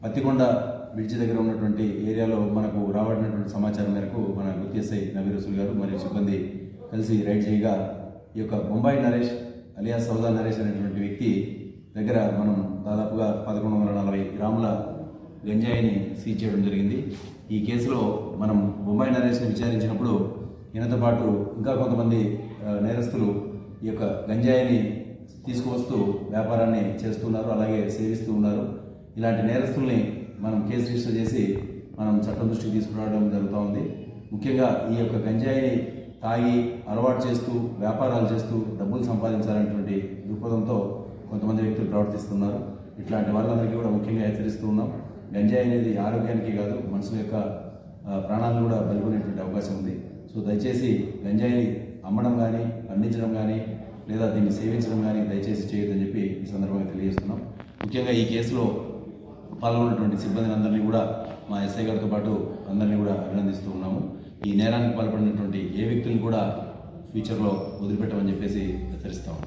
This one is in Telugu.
పత్తికొండ బ్రిడ్జి దగ్గర ఉన్నటువంటి ఏరియాలో మనకు రాబడినటువంటి సమాచారం మేరకు మన గుత్తి ఎస్ఐ నవీర్ రసూల్ గారు మరియు సిబ్బంది కలిసి రైడ్ చేయగా ఈ యొక్క బొంబాయి నరేష్ అలియాస్ సౌదా నరేష్ అనేటువంటి వ్యక్తి దగ్గర మనం దాదాపుగా 1140 గ్రాముల గంజాయిని సీజ్ చేయడం జరిగింది. ఈ కేసులో మనం బొంబాయి నరేష్ని విచారించినప్పుడు ఈయనతో పాటు ఇంకా కొంతమంది నేరస్తులు ఈ యొక్క గంజాయిని తీసుకువస్తూ వ్యాపారాన్ని చేస్తున్నారు, అలాగే సేవిస్తూ ఉన్నారు. ఇలాంటి నేరస్తుల్ని మనం కేసు రిజిస్టర్ చేసి మనం చట్టం దృష్టికి తీసుకురావడం జరుగుతూ ఉంది. ముఖ్యంగా ఈ యొక్క గంజాయిని తాగి అలవాటు చేస్తూ వ్యాపారాలు చేస్తూ డబ్బులు సంపాదించాలనేటువంటి దృక్పథంతో కొంతమంది వ్యక్తులు ప్రవర్తిస్తున్నారు. ఇట్లాంటి వాళ్ళందరికీ కూడా ముఖ్యంగా హెచ్చరిస్తూ ఉన్నాం. గంజాయి అనేది ఆరోగ్యానికి కాదు, మనుషుల యొక్క ప్రాణాలను కూడా బలికొనేటువంటి అవకాశం ఉంది. సో దయచేసి గంజాయిని అమ్మడం కానీ, పండించడం కానీ, లేదా దీన్ని సేవించడం కానీ దయచేసి చేయొద్దని చెప్పి ఈ సందర్భంగా తెలియజేస్తున్నాం. ముఖ్యంగా ఈ కేసులో పాల్గొన్నటువంటి సిబ్బందిని అందరినీ కూడా మా ఎస్ఐ గారితో పాటు అందరినీ కూడా అభినందిస్తూ ఉన్నాము. ఈ నేరానికి పాల్పడినటువంటి ఏ వ్యక్తులను కూడా ఫ్యూచర్లో వదిలిపెట్టమని చెప్పేసి హెచ్చరిస్తాము.